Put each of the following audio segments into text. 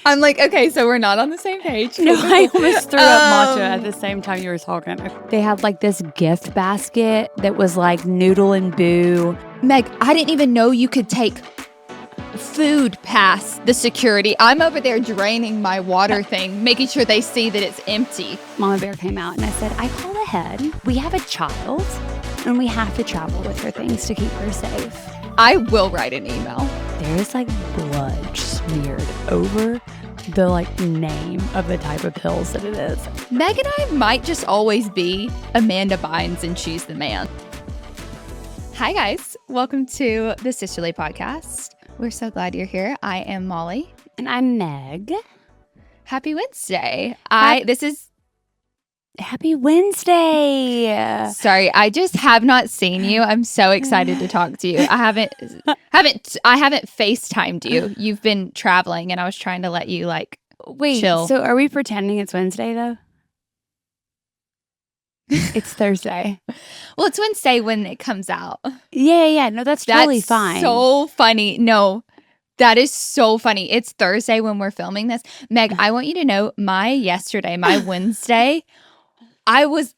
I'm like, okay, so we're not on the same page. No, I almost threw up matcha at the same time you were talking. They had like this gift basket that was like noodle and boo. Meg, I didn't even know you could take food past the security. I'm over there draining my water thing, making sure they see that it's empty. Mama Bear came out and I said, I called ahead. We have a child and we have to travel with her things to keep her safe. I will write an email. There is like blood smeared over the like name of the type of pills that it is. Meg and I might just always be Amanda Bynes and She's the Man. Hi guys, welcome to the Sisterly Podcast. We're so glad you're here. I am Molly. And I'm Meg. Happy Wednesday. Happy Wednesday. Sorry, I just have not seen you. I'm so excited to talk to you. I haven't FaceTimed you. You've been traveling and I was trying to let you chill. So are we pretending it's Wednesday though? It's Thursday. Well, it's Wednesday when it comes out. Yeah. No, that's totally fine. So funny. No, that is so funny. It's Thursday when we're filming this. Meg, I want you to know my Wednesday, I was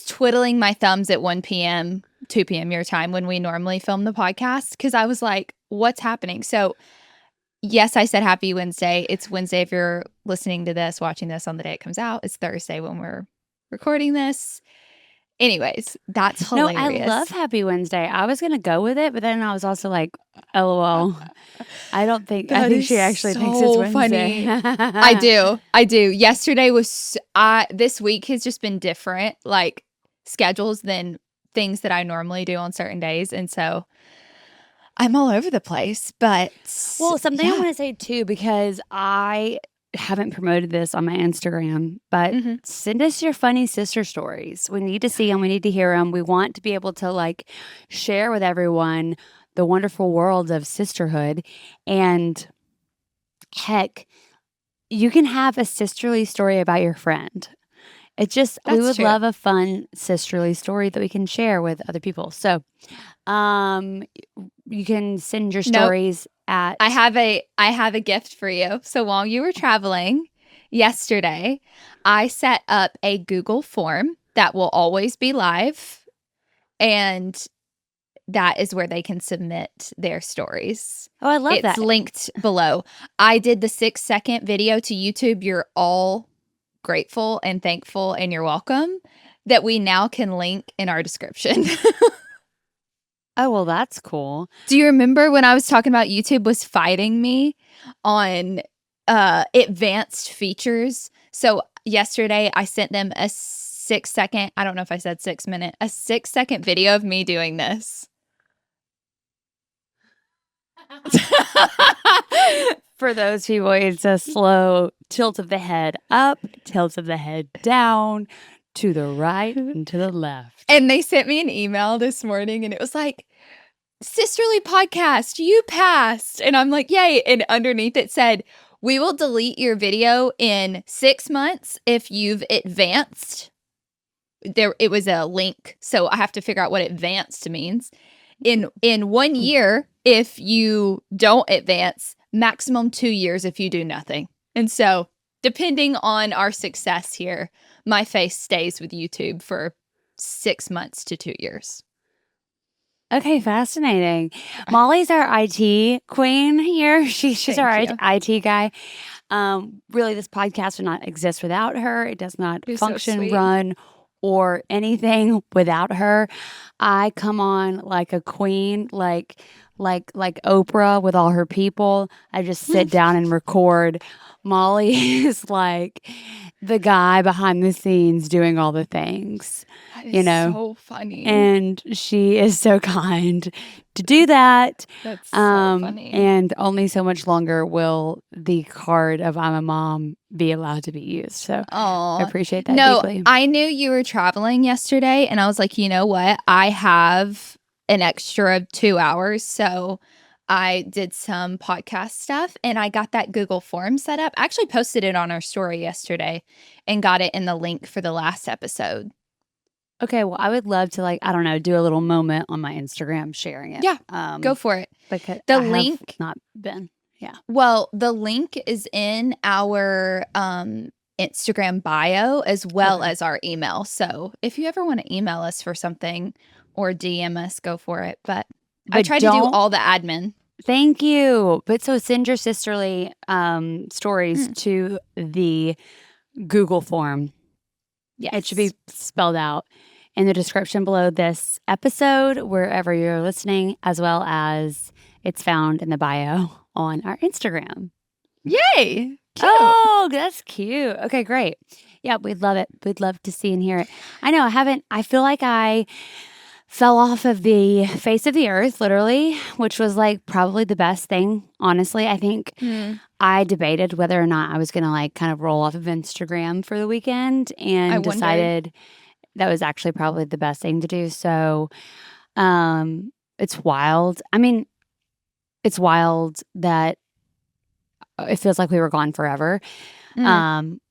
twiddling my thumbs at 1 p.m., 2 p.m. your time when we normally film the podcast because I was like, what's happening? So yes, I said happy Wednesday. It's Wednesday if you're listening to this, watching this on the day it comes out. It's Thursday when we're recording this. Anyways, that's hilarious. No, I love Happy Wednesday. I was going to go with it, but then I was also like, LOL. I think she actually thinks it's Wednesday. Funny. I do. Yesterday was, this week has just been different, like schedules than things that I normally do on certain days. And so I'm all over the place, but. Well, something I want to say too, because I haven't promoted this on my Instagram, but send us your funny sister stories. We need to see them. We need to hear them. We want to be able to share with everyone the wonderful world of sisterhood. And heck, you can have a sisterly story about your friend. We would love a fun sisterly story that we can share with other people. So, you can send your stories at. I have a gift for you. So while you were traveling yesterday, I set up a Google form that will always be live, and that is where they can submit their stories. Oh, I love that. It's linked below. I did the 6-second video to YouTube. You're all grateful and thankful, and you're welcome, that we now can link in our description. Oh, well, that's cool. Do you remember when I was talking about YouTube was fighting me on advanced features? So yesterday I sent them a 6-second, I don't know if I said 6 minute, a 6-second video of me doing this. For those people, it's a slow tilt of the head up, tilt of the head down, to the right and to the left. And they sent me an email this morning and it was like, Sisterly Podcast, you passed. And I'm like, yay. And underneath it said, we will delete your video in 6 months if you've advanced. It was a link. So I have to figure out what advanced means. In 1 year, if you don't advance, maximum 2 years if you do nothing. And so depending on our success here, my face stays with YouTube for 6 months to 2 years. Okay, fascinating. Molly's our IT queen here. She's our IT guy. Really, this podcast would not exist without her. It does not function, run, or anything without her. I come on like a queen, like Oprah with all her people. I just sit down and record. Molly is like the guy behind the scenes doing all the things. That is so funny. And she is so kind to do that. That's so funny. And only so much longer will the card of I'm a mom be allowed to be used. So I appreciate that deeply. I knew you were traveling yesterday and I was like, you know what? I have an extra 2 hours. So I did some podcast stuff and I got that Google form set up. I actually posted it on our story yesterday and got it in the link for the last episode. Okay, well, I would love to, do a little moment on my Instagram sharing it. Yeah, go for it. Because the I link have not been. Yeah. Well, the link is in our Instagram bio as well as our email. So if you ever want to email us for something or DM us, go for it. But I But try to do all the admin. Thank you. But so send your sisterly stories to the Google form. Yes. It should be spelled out in the description below this episode, wherever you're listening, as well as it's found in the bio on our Instagram. Yay! Cute. Oh, that's cute. Okay, great. Yeah, we'd love it. We'd love to see and hear it. I know I feel like I fell off of the face of the earth, literally, which was like probably the best thing, honestly. I think I debated whether or not I was going to like kind of roll off of Instagram for the weekend and decided that was actually probably the best thing to do. So it's wild. I mean, it's wild that it feels like we were gone forever.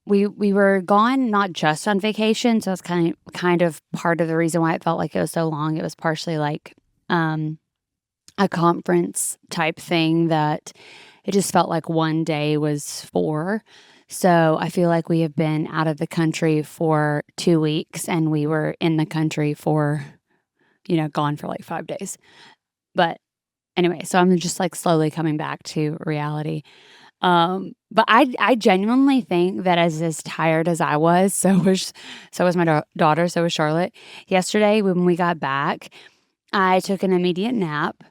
We were gone not just on vacation, so it's kind of part of the reason why it felt like it was so long. It was partially like a conference type thing that it just felt like one day was 4. So I feel like we have been out of the country for 2 weeks, and we were in the country for, gone for like 5 days. But anyway, so I'm just like slowly coming back to reality. But I genuinely think that as tired as I was, so was my daughter, so was Charlotte. Yesterday when we got back, I took an immediate nap,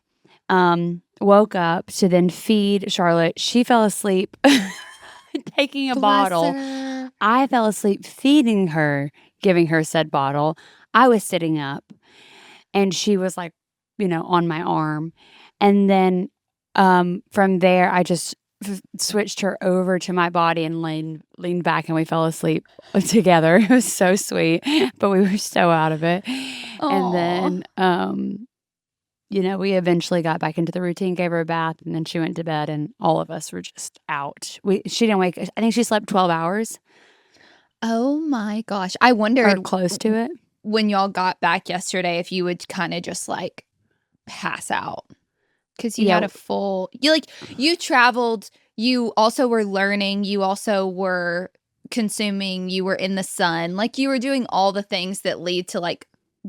woke up to then feed Charlotte. She fell asleep taking a bottle. I fell asleep feeding her, giving her said bottle. I was sitting up and she was like, on my arm. And then from there, I just switched her over to my body and leaned back, and we fell asleep together. It was so sweet, but we were so out of it. Aww. And then, we eventually got back into the routine, gave her a bath, and then she went to bed, and all of us were just out. She didn't wake. I think she slept 12 hours. Oh my gosh. I wondered, or close to it, when y'all got back yesterday, if you would kind of just like pass out. Because you had a full, you traveled, you also were learning, you also were consuming, you were in the sun, like you were doing all the things that lead to like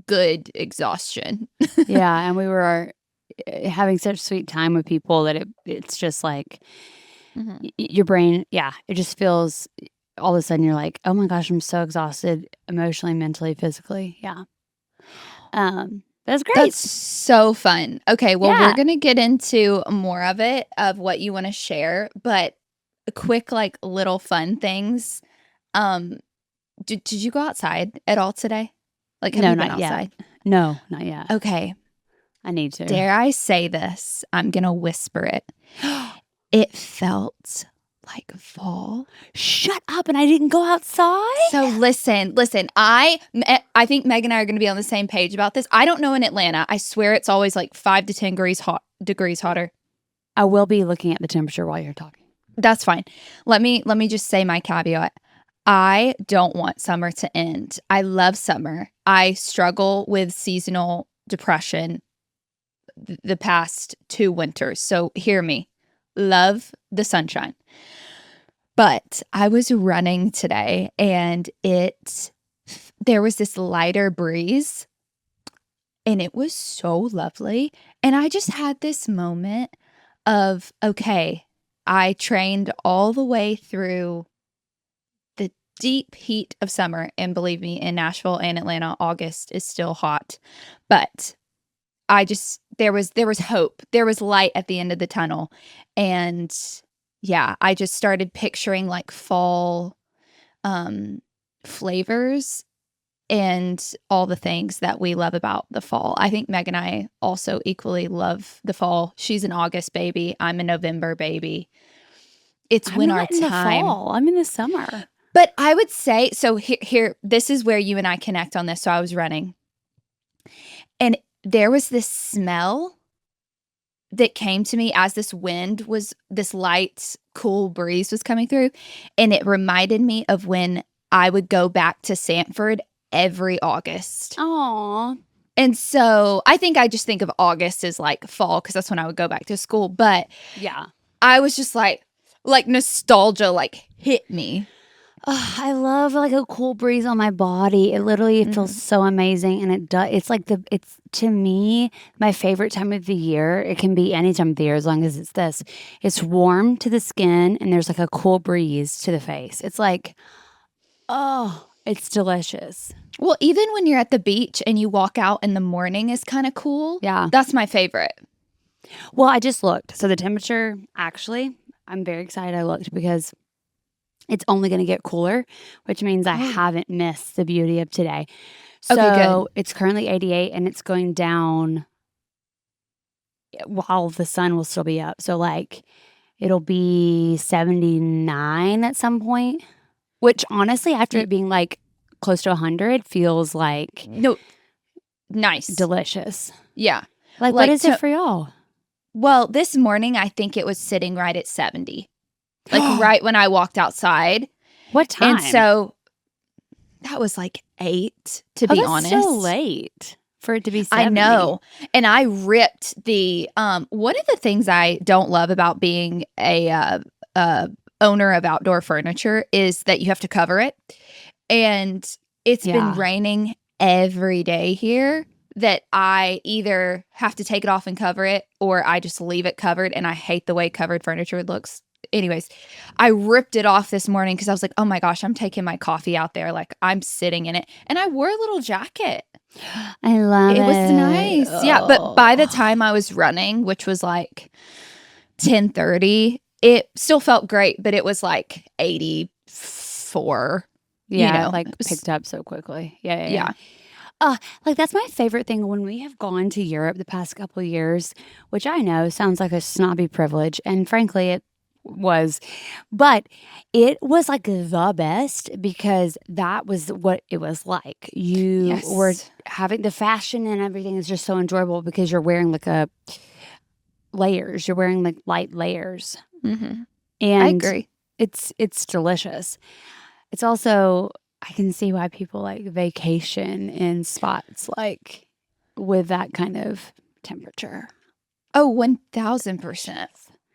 good exhaustion. Yeah, and we were having such sweet time with people that it's just like your brain, it just feels, all of a sudden you're like, oh my gosh, I'm so exhausted emotionally, mentally, physically. Yeah. That's great. That's so fun. Okay, well, we're going to get into more of it, of what you want to share, but quick, like, little fun things. Did you go outside at all today? Like, have you been outside? Yet. No, not yet. Okay. I need to. Dare I say this? I'm going to whisper it. It felt like fall. Shut up, and I didn't go outside? So listen, I think Meg and I are going to be on the same page about this. I don't know in Atlanta. I swear it's always like 5 to 10 degrees hotter. I will be looking at the temperature while you're talking. That's fine. Let me just say my caveat. I don't want summer to end. I love summer. I struggle with seasonal depression the past 2 winters. So hear me. Love the sunshine. But I was running today, and there was this lighter breeze, and it was so lovely. And I just had this moment of, okay, I trained all the way through the deep heat of summer. And believe me, in Nashville and Atlanta, August is still hot. But there was hope. There was light at the end of the tunnel. And yeah, I just started picturing like fall flavors and all the things that we love about the fall. I think Meg and I also equally love the fall. She's an August baby. I'm a November baby. It's when our time. The fall. I'm in the summer. But I would say, so here, this is where you and I connect on this. So I was running, and there was this smell that came to me as this light, cool breeze was coming through. And it reminded me of when I would go back to Sanford every August. Aww. And so I think I just think of August as like fall, because that's when I would go back to school. But yeah, I was just like nostalgia like hit me. Oh, I love like a cool breeze on my body. It literally feels so amazing, and it does. It's like it's to me my favorite time of the year. It can be any time of the year as long as it's this. It's warm to the skin, and there's like a cool breeze to the face. It's like, oh, it's delicious. Well, even when you're at the beach and you walk out in the morning is kind of cool. Yeah, that's my favorite. Well, I just looked. So the temperature, actually, I'm very excited I looked because it's only going to get cooler, which means I haven't missed the beauty of today. So Okay, good. It's currently 88 and it's going down while the sun will still be up. So like it'll be 79 at some point, which honestly, after it being like close to 100, feels like nice. Delicious. Yeah. Like what is it for y'all? Well, this morning, I think it was sitting right at 70. Like right when I walked outside. What time? And so that was like 8, to be honest. That's so late for it to be 70. I know. And I ripped the one of the things I don't love about being a owner of outdoor furniture is that you have to cover it. And it's been raining every day here that I either have to take it off and cover it or I just leave it covered, and I hate the way covered furniture looks. Anyways, I ripped it off this morning because I was like, oh my gosh, I'm taking my coffee out there. Like I'm sitting in it. And I wore a little jacket. I love it. It was nice. Oh. Yeah. But by the time I was running, which was like 10:30, it still felt great, but it was like 84. Yeah. Like picked up so quickly. Yeah. Like that's my favorite thing when we have gone to Europe the past couple of years, which I know sounds like a snobby privilege. And frankly, it was, but it was like the best because that was what it was like. You were having the fashion and everything is just so enjoyable because you're wearing like layers. You're wearing like light layers. Mm-hmm. And I agree. It's delicious. It's also, I can see why people like vacation in spots like with that kind of temperature. Oh, 1,000%.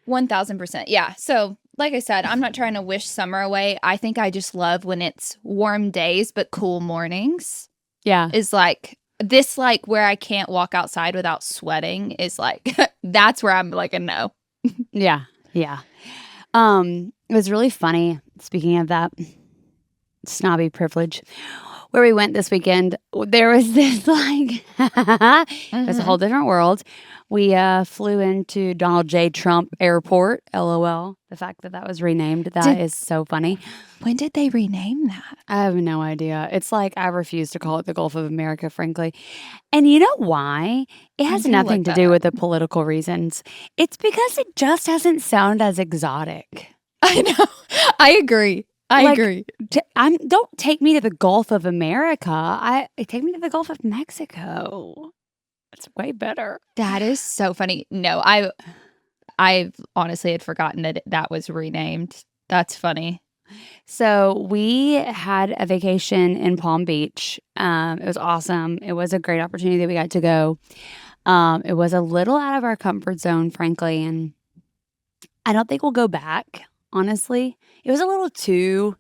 1,000%. Yeah. So, like I said, I'm not trying to wish summer away. I think I just love when it's warm days but cool mornings. Yeah. Is like this, like where I can't walk outside without sweating is like that's where I'm like a no. Yeah. It was really funny. Speaking of that snobby privilege, where we went this weekend, there was this like it was a whole different world. We flew into Donald J. Trump Airport. LOL. The fact that was renamed, that is so funny. When did they rename that? I have no idea. It's like I refuse to call it the Gulf of America, frankly. And you know why? It has nothing to do with the political reasons. It's because it just doesn't sound as exotic. I know. I agree. I agree. Don't take me to the Gulf of America. Take me to the Gulf of Mexico. It's way better. That is so funny. No, I honestly had forgotten that was renamed. That's funny. So we had a vacation in Palm Beach. It was awesome. It was a great opportunity that we got to go. It was a little out of our comfort zone, frankly, and I don't think we'll go back. Honestly, it was a little too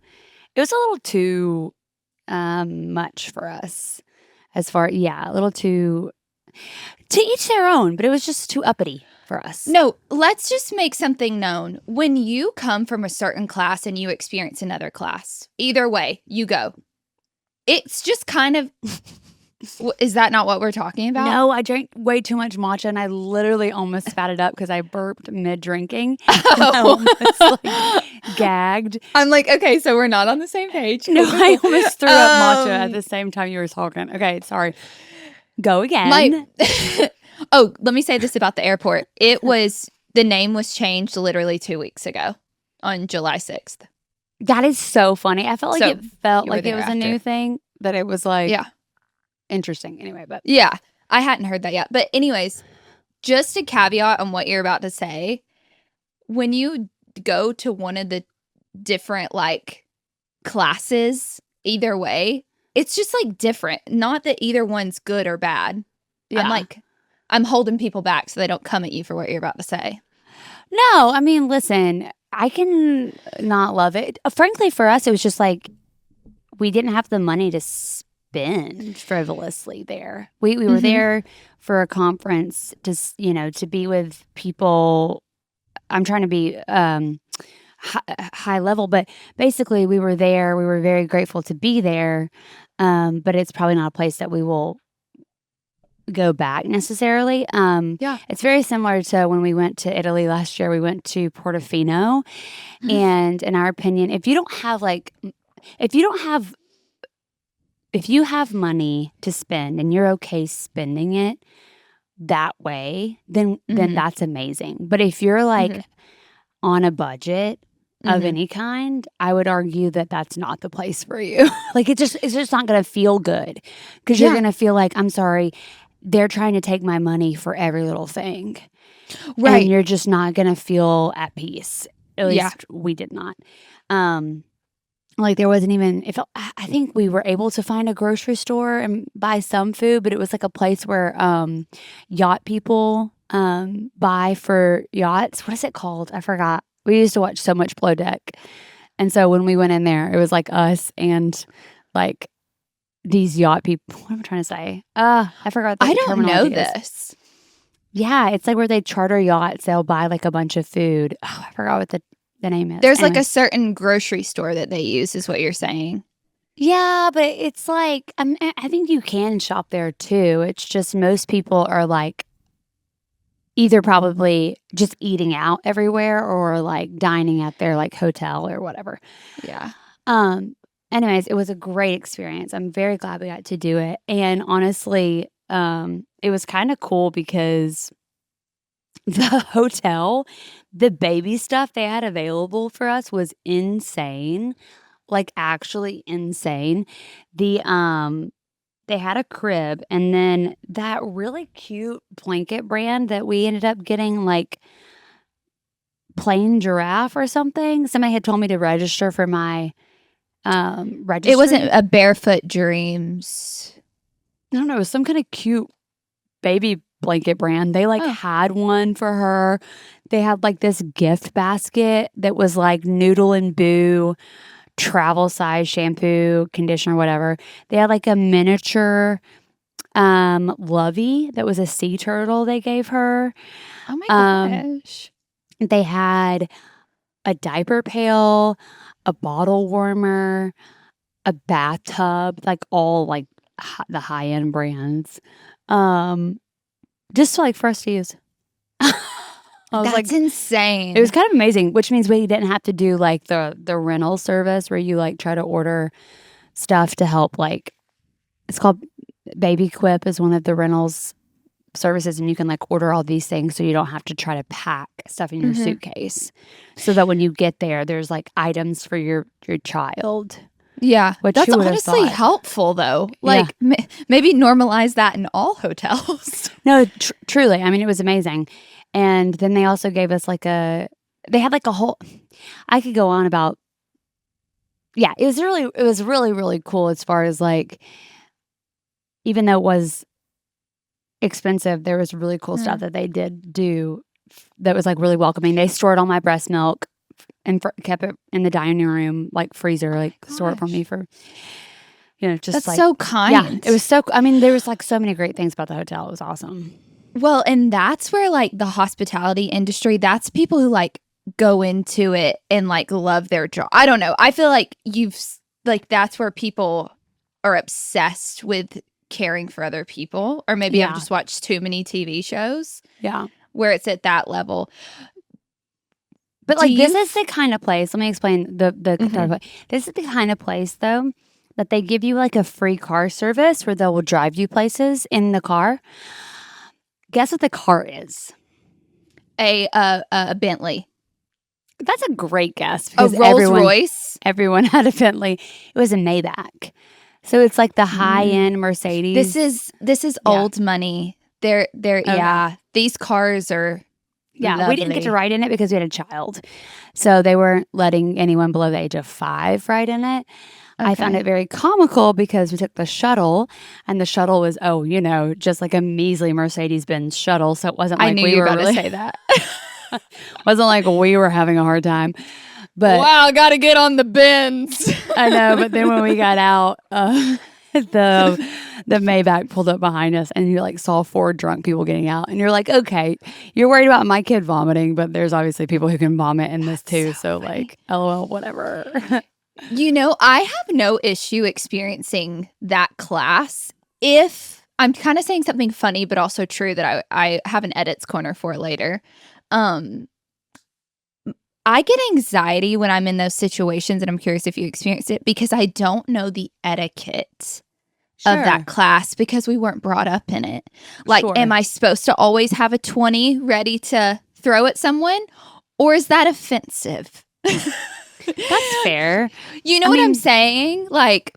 much for us. A little too. To each their own, but it was just too uppity for us. No, let's just make something known. When you come from a certain class and you experience another class, either way, you go. It's just kind of... Is that not what we're talking about? No, I drank way too much matcha and I literally almost spat it up because I burped mid-drinking. Oh. I almost gagged. I'm like, okay, so we're not on the same page. No, I almost threw up matcha at the same time you were talking. Okay, sorry. Go again. Oh, let me say this about the airport. The name was changed literally 2 weeks ago on July 6th. That is so funny. I felt like it was a new thing, that it was like interesting anyway. But yeah, I hadn't heard that yet. But anyways, just a caveat on what you're about to say. When you go to one of the different like classes, either way, it's just like different. Not that either one's good or bad. Yeah. I'm holding people back so they don't come at you for what you're about to say. No, I mean, listen, I can not love it. Frankly, for us, it was just like we didn't have the money to spend frivolously there. We were there for a conference to be with people. I'm trying to be high level, but basically we were there. We were very grateful to be there, but it's probably not a place that we will go back necessarily. Yeah. It's very similar to when we went to Italy last year. We went to Portofino, and in our opinion, if you have money to spend and you're okay spending it that way, then that's amazing. But if you're like on a budget of any kind, I would argue that that's not the place for you. Like it's just not going to feel good because you're going to feel like, I'm sorry, they're trying to take my money for every little thing. Right. And you're just not going to feel at peace. At least we did not. Like there wasn't even, I think we were able to find a grocery store and buy some food, but it was like a place where yacht people buy for yachts. What is it called? I forgot. We used to watch so much Below Deck. And so when we went in there, it was like us and like these yacht people. What am I trying to say? I forgot. I don't know this. Yeah, it's like where they charter yachts. They'll buy like a bunch of food. Oh, I forgot what the name is. There's like a certain grocery store that they use, is what you're saying. Yeah, but it's like I think you can shop there too. It's just most people are like either probably just eating out everywhere or like dining at their like hotel or whatever. Yeah. Anyways, it was a great experience. I'm very glad we got to do it. And honestly, it was kind of cool because the hotel, the baby stuff they had available for us was insane. Like actually insane. They had a crib and then that really cute blanket brand that we ended up getting, like Plain Giraffe or something. Somebody had told me to register for my registry. It wasn't a Barefoot Dreams. I don't know. It was some kind of cute baby blanket brand. They had one for her. They had like this gift basket that was like Noodle and Boo travel size shampoo, conditioner, whatever. They had like a miniature Lovey that was a sea turtle they gave her. Oh my gosh. They had a diaper pail, a bottle warmer, a bathtub, like all like the high-end brands. Just like for us to use. That's insane. It was kind of amazing, which means we didn't have to do like the rental service where you like try to order stuff to help, like it's called Baby Quip is one of the rentals services, and you can like order all these things so you don't have to try to pack stuff in your suitcase, so that when you get there there's like items for your child. Yeah, that's honestly helpful though. Like maybe normalize that in all hotels. No, truly. I mean, it was amazing. And then they also gave us like they had like a whole, I could go on about, it was really, really cool as far as like, even though it was expensive, there was really cool stuff that they did do that was like really welcoming. They stored all my breast milk and kept it in the dining room, like freezer, like store it for me for, just that's like. So kind. Yeah, it was so, I mean, there was like so many great things about the hotel. It was awesome. Well, and that's where like the hospitality industry, that's people who like go into it and like love their job. I don't know. I feel like that's where people are obsessed with caring for other people, or maybe I've just watched too many TV shows. Yeah. Where it's at that level. But like this is the kind of place, let me explain the this is the kind of place though that they give you like a free car service where they will drive you places in the car. Guess what the car is? A Bentley. That's a great guess. A Rolls Royce? Everyone had a Bentley. It was a Maybach. So it's like the high-end Mercedes. This is old money. They're these cars are lovely. We didn't get to ride in it because we had a child. So they weren't letting anyone below the age of 5 ride in it. Okay. I found it very comical because we took the shuttle, and the shuttle was, just like a measly Mercedes-Benz shuttle. So it wasn't like I knew we you were were going really to say that. Wasn't like we were having a hard time. But wow, got to get on the bins. I know. But then when we got out, the Maybach pulled up behind us, and you like saw 4 drunk people getting out, and you're like, okay, you're worried about my kid vomiting, but there's obviously people who can vomit in this too. So like, LOL, whatever. I have no issue experiencing that class if I'm kind of saying something funny, but also true that I have an edits corner for later. I get anxiety when I'm in those situations, and I'm curious if you experienced it because I don't know the etiquette of that class because we weren't brought up in it. Like, am I supposed to always have a 20 ready to throw at someone, or is that offensive? That's fair. You know what I'm saying? Like,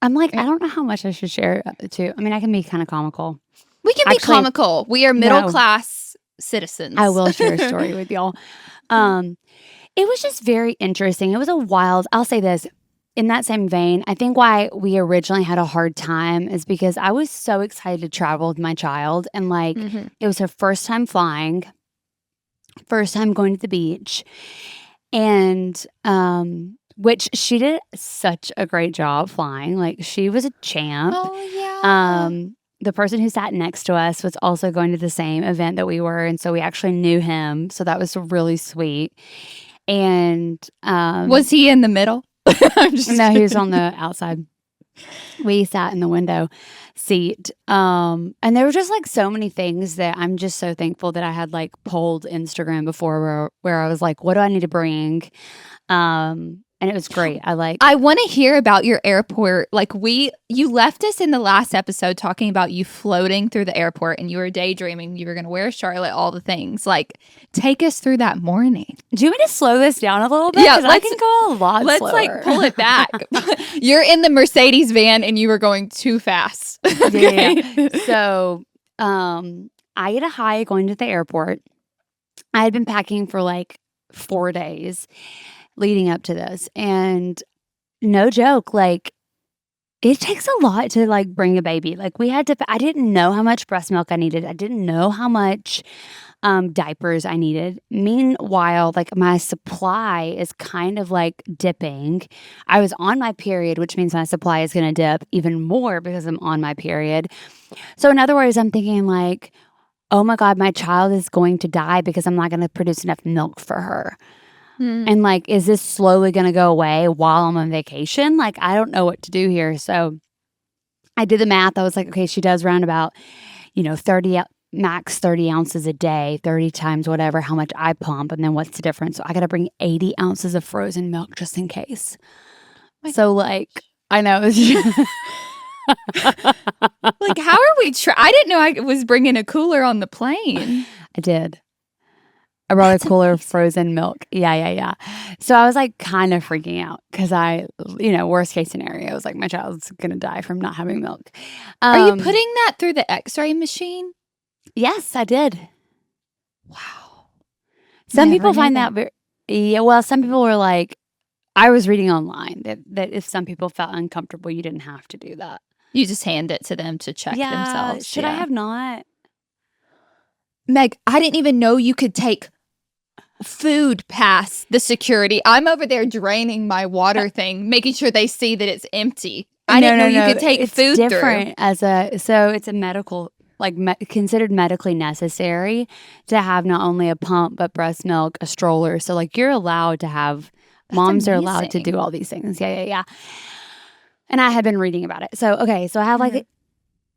I'm like, I don't know how much I should share too. I mean, I can be kind of comical. We can be comical. We are middle class citizens. I will share a story with y'all. It was just very interesting. It was I'll say this, in that same vein, I think why we originally had a hard time is because I was so excited to travel with my child. And like, it was her first time flying, first time going to the beach. And, which she did such a great job flying. Like, she was a champ. Oh, yeah. The person who sat next to us was also going to the same event that we were. And so we actually knew him. So that was really sweet. And was he in the middle? No, he was on the outside. We sat in the window seat. And there were just like so many things that I'm just so thankful that I had like polled Instagram before where I was like, what do I need to bring? And it was great. I want to hear about your airport. Like you left us in the last episode talking about you floating through the airport and you were daydreaming. You were going to wear Charlotte, all the things. Like, take us through that morning. Do you want me to slow this down a little bit? Yeah, I can go a lot slower. Let's like pull it back. You're in the Mercedes van and you were going too fast. Okay. Yeah. So, I get a high going to the airport. I had been packing for like 4 days leading up to this. And no joke, like, it takes a lot to like bring a baby. Like, I didn't know how much breast milk I needed. I didn't know how much diapers I needed. Meanwhile, like, my supply is kind of like dipping. I was on my period, which means my supply is going to dip even more because I'm on my period. So in other words, I'm thinking like, oh my God, my child is going to die because I'm not going to produce enough milk for her. And like, is this slowly going to go away while I'm on vacation? Like, I don't know what to do here. So I did the math. I was like, okay, she does round about, 30 ounces a day, 30 times whatever, how much I pump. And then what's the difference? So I got to bring 80 ounces of frozen milk just in case. So like, I know. Like, how are we? I didn't know I was bringing a cooler on the plane. I did. I brought a cooler of frozen milk. Yeah. So I was like kind of freaking out because worst case scenario, I was like, my child's going to die from not having milk. Are you putting that through the x-ray machine? Yes, I did. Wow. Some people find that some people were like, I was reading online that if some people felt uncomfortable, you didn't have to do that. You just hand it to them to check themselves. Should I have not? Meg, I didn't even know you could take food past the security. I'm over there draining my water thing, making sure they see that it's empty. I didn't know you could take food different through. So it's a medical, like considered medically necessary to have not only a pump, but breast milk, a stroller. So like you're allowed to have, moms are allowed to do all these things. Yeah. And I had been reading about it. So, okay. So I have like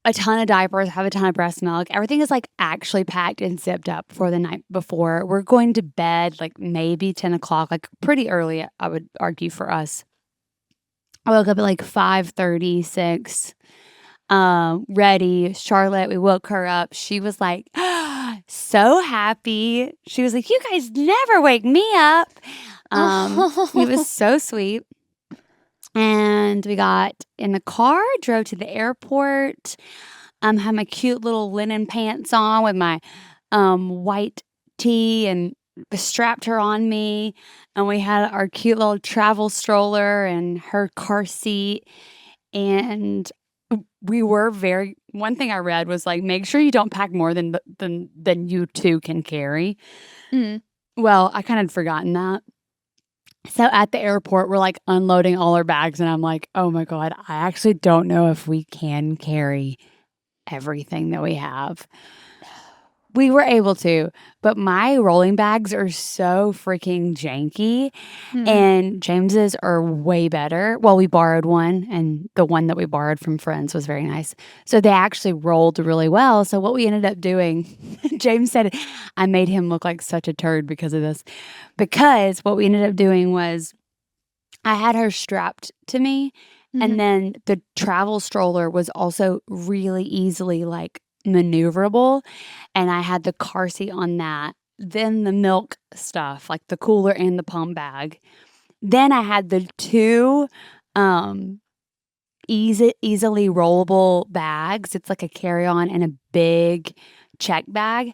a ton of diapers, have a ton of breast milk. Everything is like actually packed and zipped up for the night before. We're going to bed like maybe 10 o'clock, like pretty early, I would argue for us. I woke up at like 5:36, ready. Charlotte, we woke her up. She was like, so happy. She was like, you guys never wake me up. It was so sweet. And we got in the car, drove to the airport, had my cute little linen pants on with my white tee and strapped her on me. And we had our cute little travel stroller and her car seat. And we were one thing I read was like, make sure you don't pack more than you two can carry. Mhm. Well, I kind of forgotten that. So at the airport, we're like unloading all our bags, and I'm like, oh my God, I actually don't know if we can carry everything that we have. We were able to, but my rolling bags are so freaking janky, Mhm. and James's are way better. Well, we borrowed one, and the one that we borrowed from friends was very nice. So they actually rolled really well. So what we ended up doing, James said, I made him look like such a turd because of this. Because what we ended up doing was I had her strapped to me, and Mhm. then the travel stroller was also really easily like maneuverable, and I had the car seat on that. Then the milk stuff, like the cooler and the pump bag. Then I had the two um easily rollable bags. It's like a carry-on and a big check bag.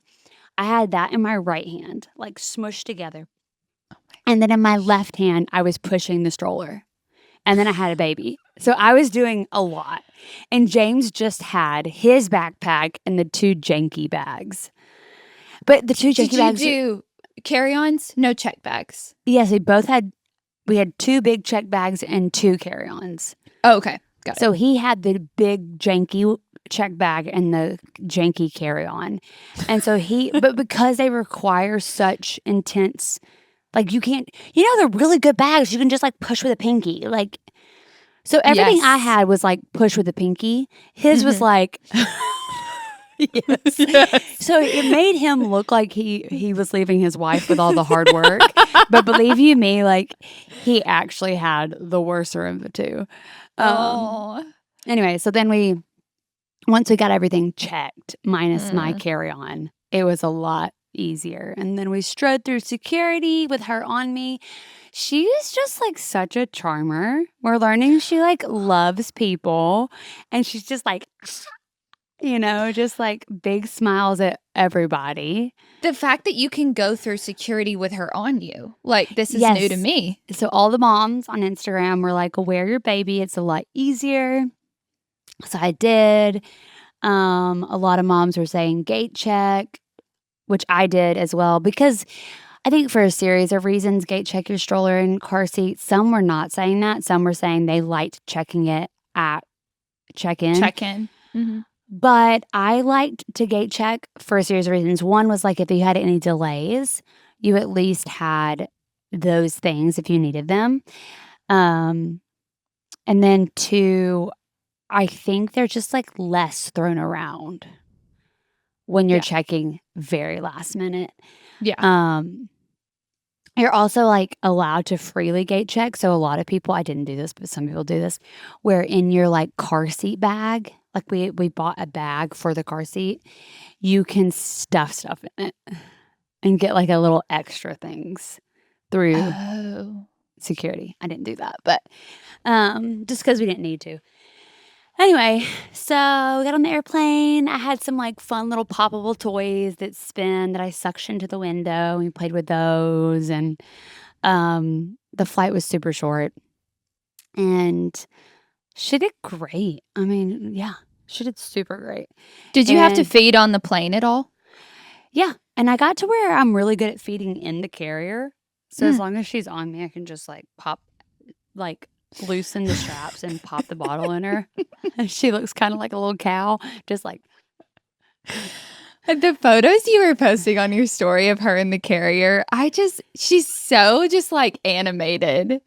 I had that in my right hand, like smushed together. And then in my left hand, I was pushing the stroller. And then I had a baby. So I was doing a lot. And James just had his backpack and the two janky bags. But the two Did janky you bags, do carry-ons? No check bags. yes, we had two big check bags and two carry-ons. Oh, okay. Got it. So he had the big janky check bag and the janky carry-on. And so but because they require such intense, like you can't, they're really good bags. You can just like push with a pinky. Like, so everything I Yes. had was like push with a pinky. His was Mhm. like, yes. Yes. So it made him look like he was leaving his wife with all the hard work. But believe you me, like he actually had the worser of the two. Oh. Anyway, so then once we got everything checked, minus my Mm. carry-on, it was a lot easier. And then we strode through security with her on me. She is just like such a charmer. We're learning she like loves people, and she's just like, just like big smiles at everybody. The fact that you can go through security with her on you, like, this is new to Yes. me. So all the moms on Instagram were like, wear your baby. It's a lot easier. So I did. A lot of moms were saying gate check, which I did as well, because I think for a series of reasons, gate check your stroller and car seat. Some were not saying that. Some were saying they liked checking it at check-in. Check-in. Mhm. But I liked to gate check for a series of reasons. One was like if you had any delays, you at least had those things if you needed them. And then two, I think they're just like less thrown around when you're Yeah. checking very last minute. Yeah. You're also like allowed to freely gate check. So a lot of people, I didn't do this, but some people do this, where in your like car seat bag, like we bought a bag for the car seat, you can stuff in it and get like a little extra things through Oh. security. I didn't do that, but just because we didn't need to. Anyway, so we got on the airplane. I had some like fun little poppable toys that spin that I suctioned to the window. We played with those, and the flight was super short. And she did great. I mean, yeah, she did super great. Did you have to And feed on the plane at all? yeah, and I got to where I'm really good at feeding in the carrier. So as Mm. long as she's on me, I can just like loosen the straps and pop the bottle in her. She looks kind of like a little cow, just like. The photos you were posting on your story of her in the carrier, she's so just like animated.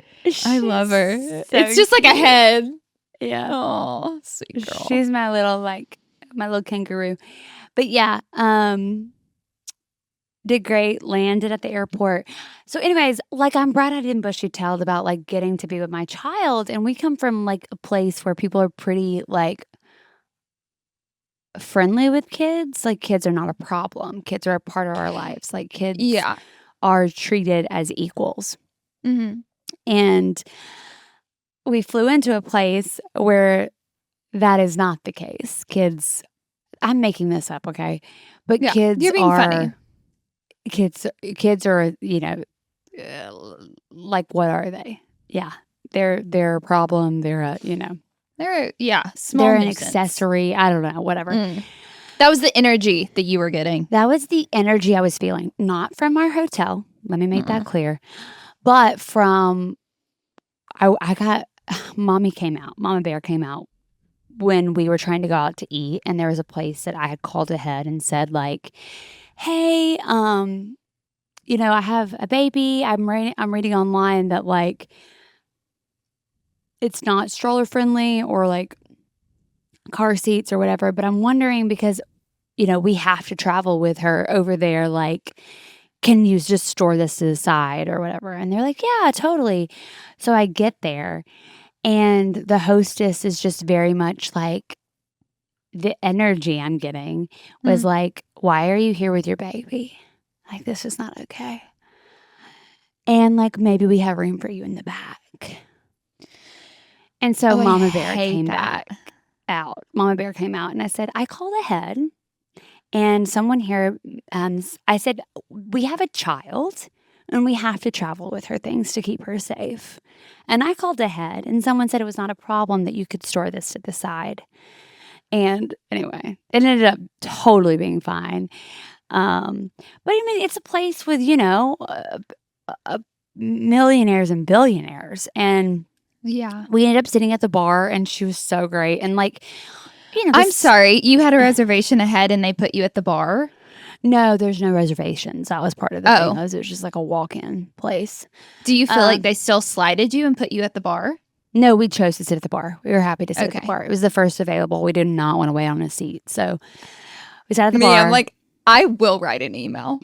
I love her. So It's just like a cute. head. Yeah. Oh, sweet girl. She's my little kangaroo. But yeah, did great, landed at the airport. So anyways, like I'm bright-eyed and bushy-tailed about like getting to be with my child, and we come from like a place where people are pretty like friendly with kids. Like kids are not a problem. Kids are a part of our lives. Like kids Yeah. are treated as equals. Mm-hmm. And we flew into a place where that is not the case. Kids, I'm making this up, okay? But Yeah. kids You're being funny. Kids are, like what are they? Yeah. They're a problem. They're Small They're an nuisance. accessory. I don't know, whatever. That was the energy that you were getting. That was the energy I was feeling. Not from our hotel. Let me make that clear. But from, I got, Mama Bear came out when we were trying to go out to eat. And there was a place that I had called ahead and said like, hey, I have a baby. I'm reading online that like, it's not stroller friendly or like car seats or whatever. But I'm wondering because, we have to travel with her over there. Like, can you just store this to the side or whatever? And they're like, yeah, totally. So I get there and the hostess is just very much like, the energy I'm getting was like, why are you here with your baby? Like, this is not okay. And like, maybe we have room for you in the back. And so Mama Bear came back out. Mama Bear came out and I said, I called ahead and someone here, I said, we have a child and we have to travel with her things to keep her safe. And I called ahead and someone said it was not a problem that you could store this to the side. And anyway, it ended up totally being fine. But I mean, it's a place with, millionaires and billionaires. And yeah, we ended up sitting at the bar and she was so great. And like, I'm sorry, you had a reservation ahead and they put you at the bar? No, there's no reservations. That was part of the thing. It was just like a walk-in place. Do you feel like they still slided you and put you at the bar? No, we chose to sit at the bar. We were happy to sit at the bar. It was the first available. We did not want to wait on a seat. So we sat at the bar. I'm like, I will write an email.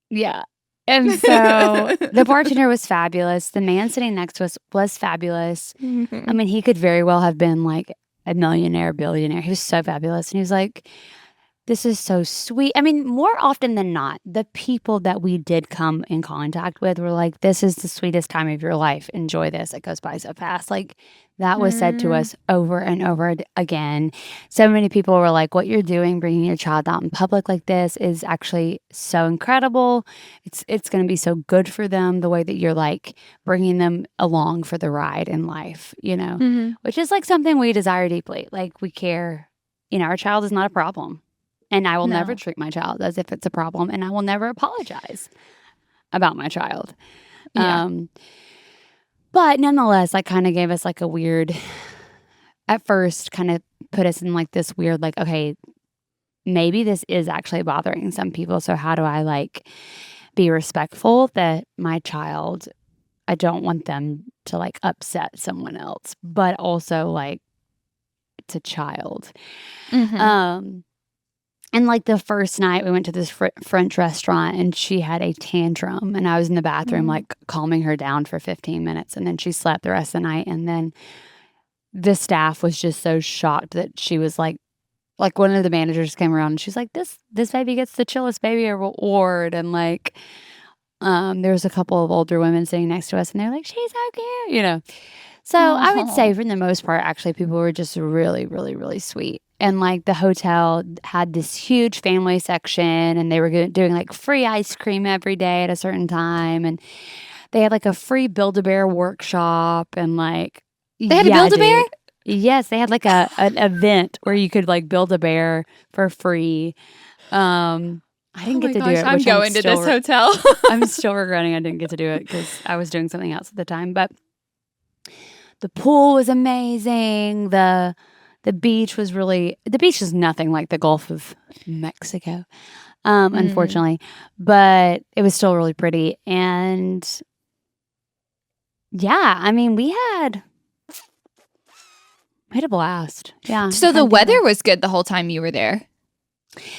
Yeah. And so the bartender was fabulous. The man sitting next to us was fabulous. I mean, he could very well have been like a millionaire, billionaire. He was so fabulous. And he was like, this is so sweet. I mean, more often than not, the people that we did come in contact with were like, this is the sweetest time of your life. Enjoy this. It goes by so fast. Like that was said to us over and over again. So many people were like, what you're doing, bringing your child out in public like this is actually so incredible. It's going to be so good for them, the way that you're like bringing them along for the ride in life, which is like something we desire deeply. Like we care, our child is not a problem. And I will never treat my child as if it's a problem. And I will never apologize about my child. Yeah. But nonetheless, that kind of gave us like a weird, at first kind of put us in like this weird, like, okay, maybe this is actually bothering some people. So how do I like be respectful that my child, I don't want them to like upset someone else, but also like it's a child. And like the first night we went to this French restaurant and she had a tantrum and I was in the bathroom like calming her down for 15 minutes and then she slept the rest of the night. And then the staff was just so shocked that she was like one of the managers came around and she's like, this baby gets the chillest baby award. And like, there was a couple of older women sitting next to us and they're like, she's so cute, So I would say for the most part, actually, people were just really, really, really sweet. And like the hotel had this huge family section and they were doing like free ice cream every day at a certain time. And they had like a free Build-A-Bear workshop and like. They had a Build-A-Bear? Yes, they had like an event where you could like build a bear for free. I didn't get to do it. I'm going to this hotel. I'm still regretting I didn't get to do it because I was doing something else at the time. But the pool was amazing. The beach was nothing like the Gulf of Mexico, unfortunately, but it was still really pretty. And yeah, I mean, we had a blast. Yeah. So the weather was good the whole time you were there?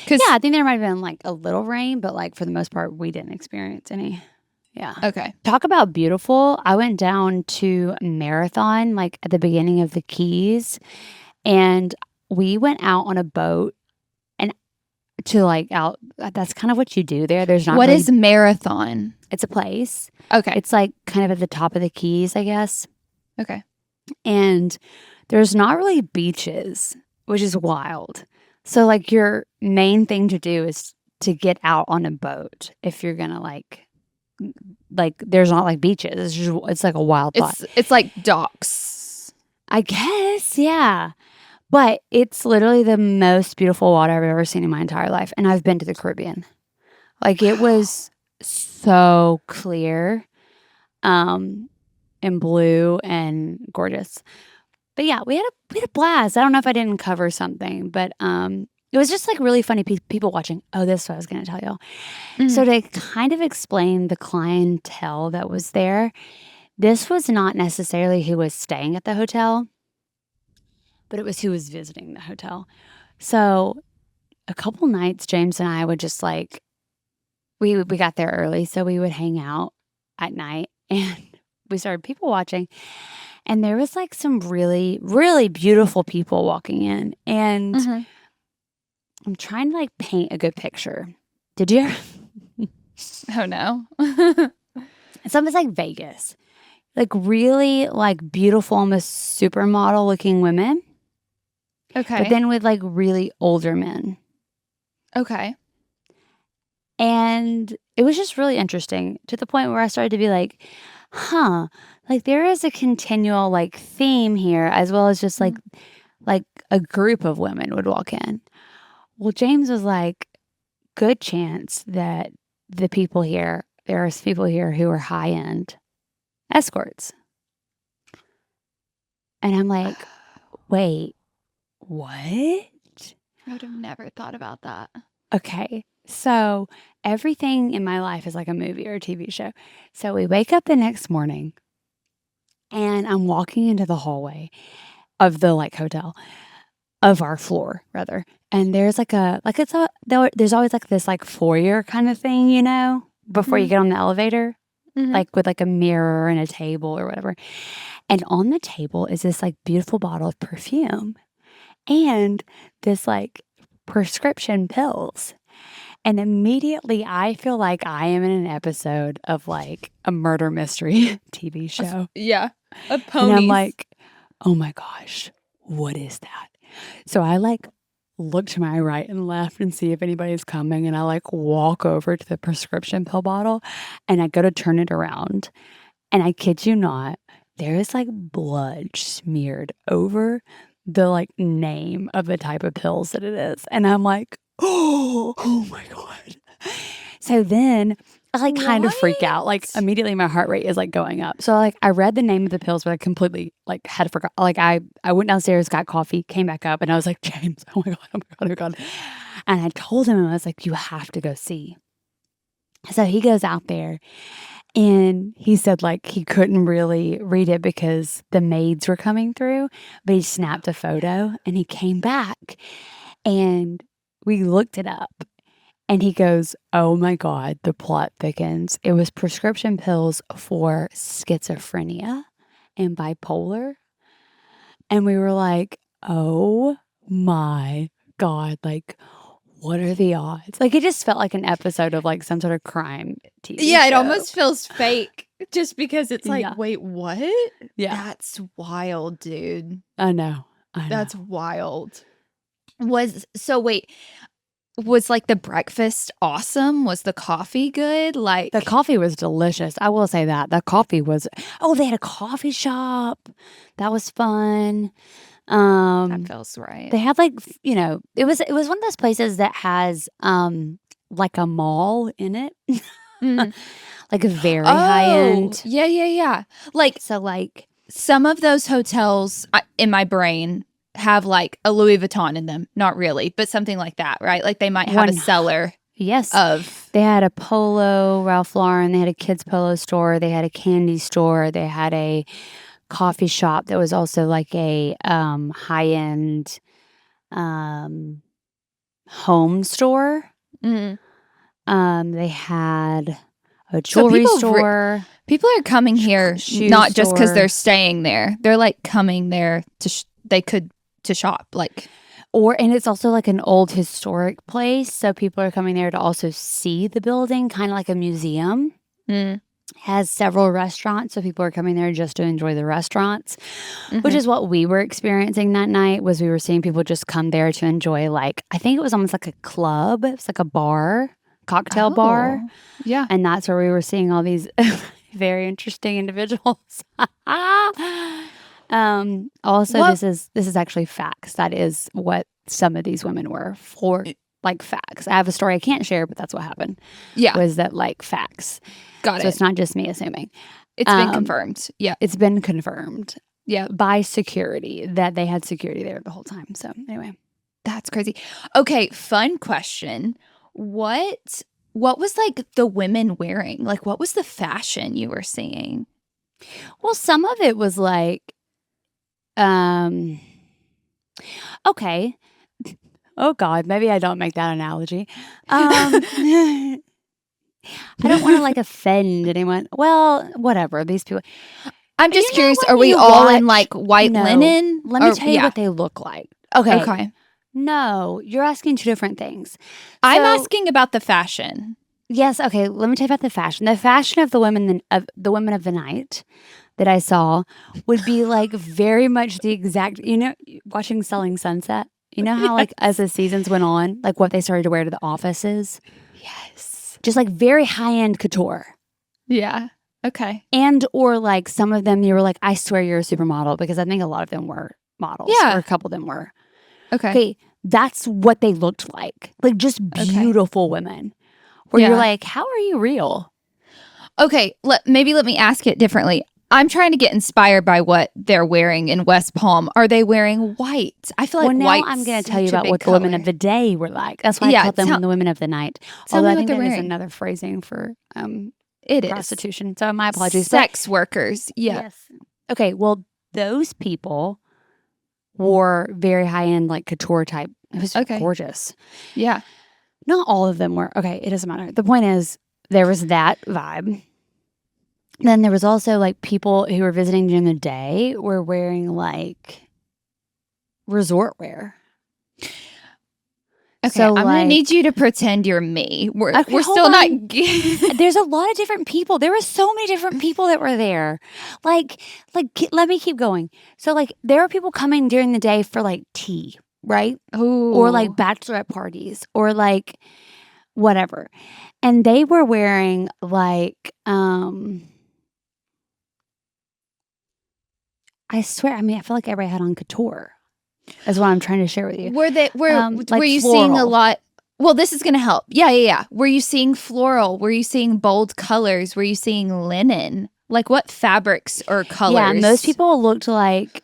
Yeah, I think there might have been like a little rain, but like for the most part, we didn't experience any. Yeah. Okay. Talk about beautiful. I went down to Marathon like at the beginning of the Keys and we went out on a boat and to like out. That's kind of what you do there. There's not. What is Marathon? It's a place. Okay. It's like kind of at the top of the Keys, I guess. Okay. And there's not really beaches, which is wild. So like your main thing to do is to get out on a boat if you're going to like there's not like beaches. It's like a wild thought. It's like docks. I guess, yeah. But it's literally the most beautiful water I've ever seen in my entire life. And I've been to the Caribbean. Like it Wow. was so clear, and blue and gorgeous. But yeah, we had a blast. I don't know if I didn't cover something, but it was just like really funny people watching. Oh, this is what I was going to tell y'all. So Mm. to kind of explain the clientele that was there, this was not necessarily who was staying at the hotel, but it was who was visiting the hotel. So a couple nights, James and I would just like we got there early, so we would hang out at night and we started people watching. And there was like some really, really beautiful people walking in. And Mhm. I'm trying to like paint a good picture. Did you? Oh, no. It's almost like Vegas. Like really like beautiful, almost supermodel looking women. But Okay. then with like really older men. Okay. And it was just really interesting to the point where I started to be like, huh, like there is a continual like theme here, as well as just Mhm. like a group of women would walk in. Well, James was like, good chance that there are people here who are high end escorts. And I'm like, wait, what? I would have never thought about that. Okay. So everything in my life is like a movie or a TV show. So we wake up the next morning and I'm walking into the hallway of the like hotel of our floor rather. And there's like there's always like this like foyer kind of thing, before you Mhm. get on the elevator, Mhm. like with like a mirror and a table or whatever. And on the table is this like beautiful bottle of perfume and this like prescription pills. And immediately I feel like I am in an episode of like a murder mystery TV show. Yeah. Of And I'm ponies. like, oh my gosh, what is that? So I like look to my right and left and see if anybody's coming. And I like walk over to the prescription pill bottle and I go to turn it around. And I kid you not, there is like blood smeared over the like name of the type of pills that it is. And I'm like, oh my God. So then I like kind of freak out. Like What? immediately my heart rate is like going up. So like I read the name of the pills, but I completely like had forgot. Like I went downstairs, got coffee, came back up, and I was like, James, oh my God, oh my God, oh my God. And I told him, and I was like, you have to go see. So he goes out there and he said like he couldn't really read it because the maids were coming through, but he snapped a photo and he came back and we looked it up. And he goes, oh my God, the plot thickens. It was prescription pills for schizophrenia and bipolar. And we were like, oh my God, like, what are the odds? Like, it just felt like an episode of like some sort of crime TV Yeah, it show. almost feels fake just because it's like, Yeah. wait, what? Yeah. That's wild, dude. I know. That's wild. Wait, was like the breakfast awesome? Was the coffee good? Like, The coffee was delicious. I will say that. The coffee was, oh, they had a coffee shop. That was fun. that feels right. They had like, it was one of those places that has like a mall in it. Mm. Like a very high Oh, end. yeah, yeah, yeah. Like So like some of those hotels in my brain have like a Louis Vuitton in them. Not really, but something like that, right? Like they might have a one cellar yes. of. They had a Polo, Ralph Lauren, they had a kids polo store, they had a candy store, they had a coffee shop that was also like a high end home store. Mm. They had a So jewelry store. people are coming here shoe not just because they're store. staying there. They're like coming there to shop. Like, And it's also like an old historic place. So people are coming there to also see the building, kind of like a museum. mm, Has several restaurants. So people are coming there just to enjoy the restaurants, which mhm. is what we were experiencing that night was we were seeing people just come there to enjoy like, I think it was almost like a club. It was like a bar, cocktail bar. Oh, yeah. And that's where we were seeing all these very interesting individuals. Also, What? this is actually facts. That is what some of these women were for, like, facts. I have a story I can't share, but that's what happened. Yeah. Was that, like, facts? Got So it. it's not just me assuming. It's been confirmed. Yeah. It's been confirmed. Yeah. By security that they had security there the whole time. So anyway. That's crazy. Okay, fun question. What was like the women wearing? Like what was the fashion you were seeing? Well, some of it was like okay. Oh God, maybe I don't make that analogy. I don't want to like offend anyone. Well, whatever. These people. I'm just curious, are we all in like white linen? Let me tell you what they look like. Okay. No, you're asking two different things. I'm asking about the fashion. Yes, okay. Let me tell you about the fashion. The fashion of the women of the night that I saw would be like very much the exact. Watching Selling Sunset. You know how like as the seasons went on, like what they started to wear to the offices. Yes, just like very high end couture. Yeah. Okay. And or like some of them, you were like, I swear you're a supermodel, because I think a lot of them were models. Yeah. Or a couple of them were. Okay. That's what they looked like. Like just beautiful women. Where you're like, how are you real? Okay. Maybe let me ask it differently. I'm trying to get inspired by what they're wearing in West Palm. Are they wearing white? I feel like white. I'm going to tell you about what the women of the day were like. That's why I called them the women of the night. Although I think that is another phrasing for prostitution. So my apologies. Sex workers. Yeah. Yes. Okay. Well, those people wore very high end, like couture type. It was gorgeous. Yeah. Not all of them were. Okay. It doesn't matter. The point is, there was that vibe. Then there was also like people who were visiting during the day were wearing like resort wear. Okay, so, I'm gonna need you to pretend you're me. We're still not. There's a lot of different people. There were so many different people that were there. Like, let me keep going. So, like, there were people coming during the day for like tea, right? Ooh. Or like bachelorette parties, or like whatever, and they were wearing like I swear, I mean, I feel like everybody had on couture. Is what I'm trying to share with you. Were you seeing a lot? Well, this is going to help. Yeah. Were you seeing floral? Were you seeing bold colors? Were you seeing linen? Like what fabrics or colors? Yeah, most people looked like.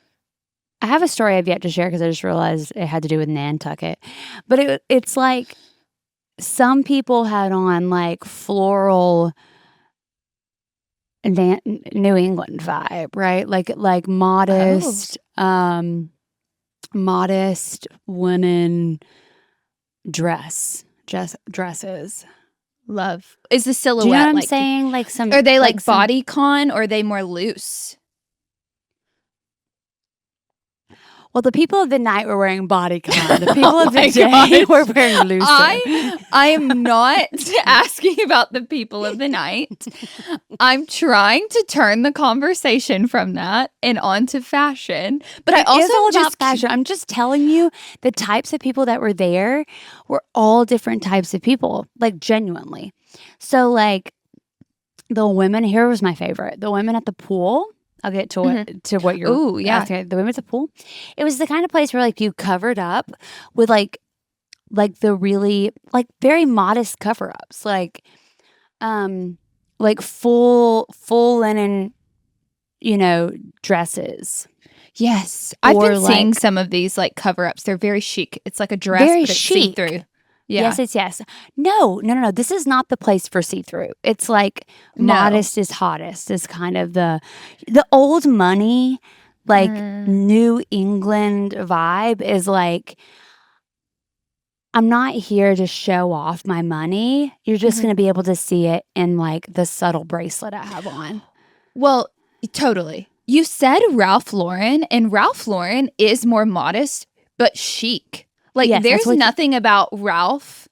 I have a story I've yet to share because I just realized it had to do with Nantucket. But it's like some people had on like floral New England vibe, right? Like modest. Modest linen dresses. Love. Is the silhouette? Do you know what I'm saying? Like some. Are they like bodycon or are they more loose? Well, the people of the night were wearing bodycon. The people of the day were wearing looser. I am not asking about the people of the night. I'm trying to turn the conversation from that and onto fashion. But I also all about fashion. I'm just telling you the types of people that were there were all different types of people, like genuinely. So like the women, here was my favorite. The women at the pool. I'll get to what you're asking. The women at the pool. It was the kind of place where like you covered up with like the really like very modest cover ups, like full linen, dresses. Yes, I've been seeing some of these like cover ups. They're very chic. It's like a dress, but it's see through. Yeah. Yes. No. This is not the place for see-through. It's like modest is hottest is kind of the old money, like New England vibe is like, I'm not here to show off my money. You're just going to be able to see it in like the subtle bracelet I have on. Well, totally. You said Ralph Lauren, and Ralph Lauren is more modest, but chic. Like, yes, there's nothing about Ralph,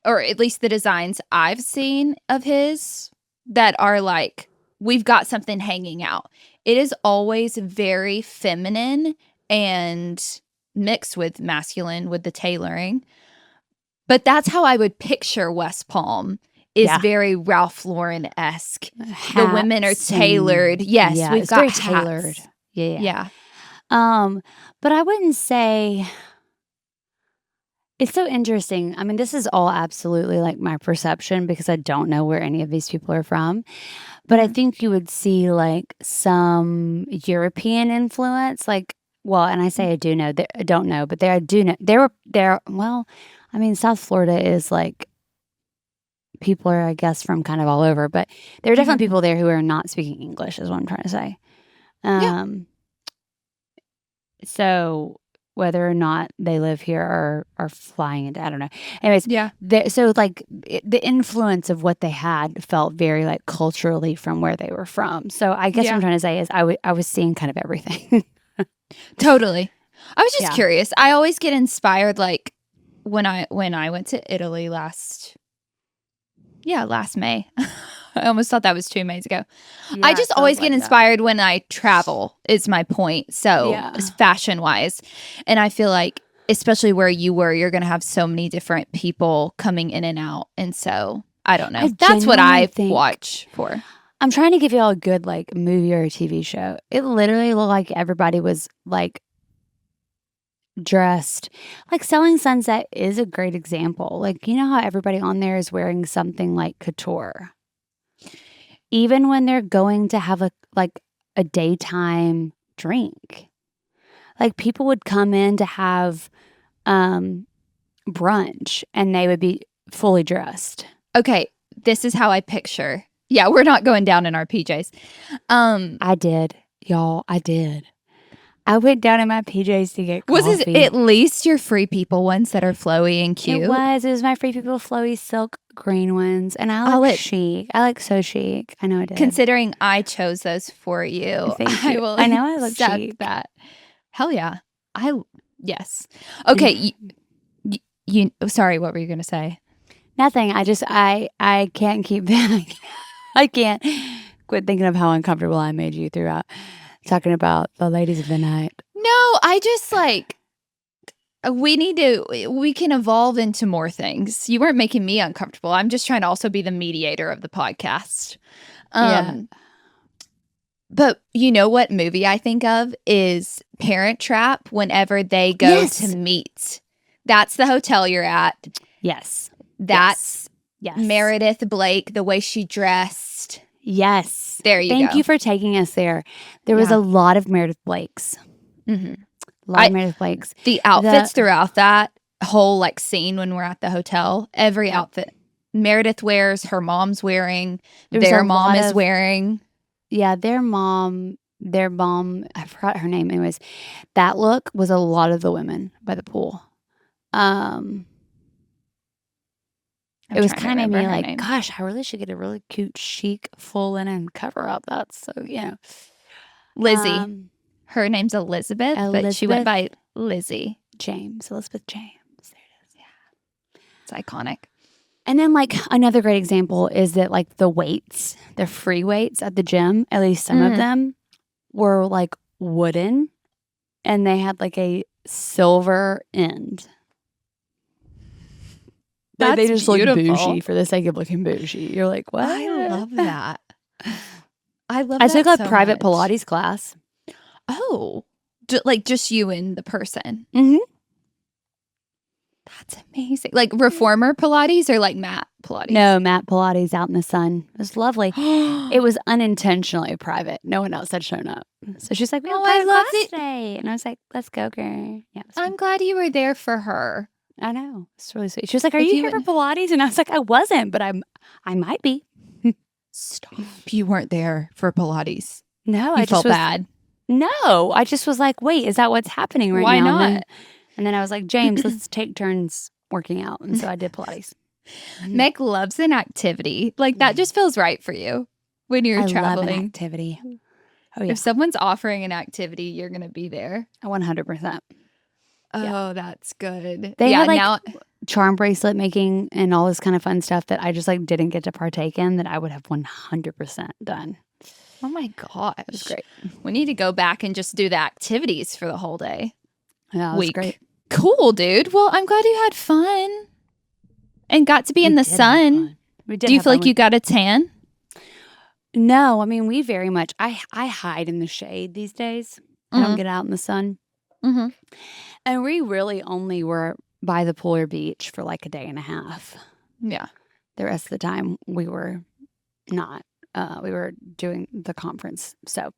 or at least the designs I've seen of his, that are like, we've got something hanging out. It is always very feminine and mixed with masculine with the tailoring. But that's how I would picture West Palm, is very Ralph Lauren-esque. The women are tailored. Yes, we've got tailored. Yeah. But I wouldn't say it's so interesting. I mean, this is all absolutely like my perception because I don't know where any of these people are from. But I think you would see like some European influence, like, well, and I say I do know, I don't know, but I do know well, I mean, South Florida is like people are, I guess, from kind of all over, but there are definitely people there who are not speaking English, is what I'm trying to say. Yeah. So whether or not they live here or are flying into, I don't know. Anyways, Yeah. so like the influence of what they had felt very like culturally from where they were from. So I guess what I'm trying to say is I was seeing kind of everything. Totally. I was just Yeah. curious. I always get inspired, like when I went to Italy last May. I almost thought that was 2 Mays ago. Yeah, I just it always feels get like that. inspired when I travel, is my point. So, Yeah. fashion wise. And I feel like, especially where you were, you're going to have so many different people coming in and out. And so, I don't know. That's what I watch for. I'm trying to give you all a good like movie or a TV show. It literally looked like everybody was like dressed. Like Selling Sunset is a great example. Like, you know how everybody on there is wearing something like couture. Even when they're going to have a daytime drink. Like people would come in to have brunch and they would be fully dressed. Okay, this is how I picture. Yeah, we're not going down in our PJs. I did, y'all. I did. I went down in my PJs to get coffee. Was it at least your Free People ones that are flowy and cute? It was my Free People flowy silk green ones. And I like chic. I like so chic. I know I did. Considering I chose those for you, Thank you. I know I look chic. That. Hell yeah. Yes. Okay. You sorry, what were you going to say? Nothing. I can't keep that. I can't quit thinking of how uncomfortable I made you throughout talking about the ladies of the night. No, I just like we can evolve into more things. You weren't making me uncomfortable. I'm just trying to also be the mediator of the podcast. But you know what movie I think of is Parent Trap whenever they go to meet. That's the hotel you're at. Yes. That's Meredith Blake, the way she dressed. Yes. There you go. Thank you for taking us there. There was a lot of Meredith Blakes. Mm-hmm. A lot of Meredith Blakes. The outfits throughout that whole like scene when we're at the hotel, every outfit Meredith wears, her mom's wearing, their mom is wearing. Yeah, their mom, I forgot her name. Anyways, that look was a lot of the women by the pool. It was kind of me like, gosh, I really should get a really cute, chic, full linen cover up. That's so, Lizzie. Her name's Elizabeth, but she went by Lizzie. Elizabeth James. There it is. Yeah. It's iconic. And then like another great example is that like the weights, the free weights at the gym, at least some of them were like wooden and they had like a silver end. That's they just beautiful. Look bougie for the sake of looking bougie. You're like, what? I love that. I took a private Pilates class. Oh, like just you and the person. Mm-hmm. That's amazing. Like reformer Pilates or like mat Pilates? No, mat Pilates out in the sun. It was lovely. It was unintentionally private. No one else had shown up. So she's like, I love it today. And I was like, let's go, girl. Yeah, I'm glad you were there for her. I know. It's really sweet. She was like, are you here for Pilates? And I was like, I wasn't, but I might be. Stop. You weren't there for Pilates. No, I felt bad. No, I just was like, wait, is that what's happening right now? Why not? And then I was like, James, let's take turns working out. And so I did Pilates. Meg loves an activity. Like that just feels right for you when you're traveling. Love an activity. Oh, yeah. If someone's offering an activity, you're going to be there. 100%. Oh, that's good. They had like charm bracelet making and all this kind of fun stuff that I just like didn't get to partake in that I would have 100% done. Oh my gosh. It was great. We need to go back and just do the activities for the whole day. Yeah, it was great. Cool, dude. Well, I'm glad you had fun and got to be in the sun. Do you feel like you got a tan? No, I mean, we very much, I hide in the shade these days. I don't get out in the sun. Mm-hmm. And we really only were by the pool or beach for like a day and a half. Yeah. The rest of the time we were not. We were doing the conference. So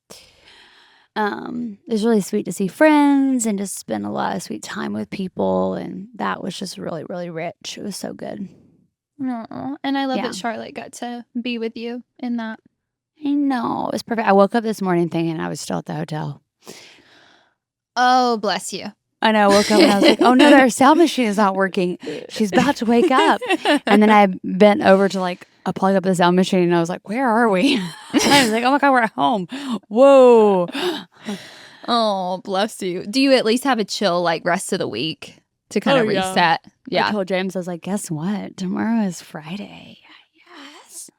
it was really sweet to see friends and just spend a lot of sweet time with people. And that was just really, really rich. It was so good. Aww. And I love that Charlotte got to be with you in that. I know. It was perfect. I woke up this morning thinking I was still at the hotel. Oh, bless you. I know. I woke up and I was like, oh no, our sound machine is not working. She's about to wake up. And then I bent over to like plug up the sound machine and I was like, where are we? I was like, oh my God, we're at home. Whoa. Oh, bless you. Do you at least have a chill like rest of the week to kind of reset? Yeah. I told James, I was like, guess what? Tomorrow is Friday. Yes.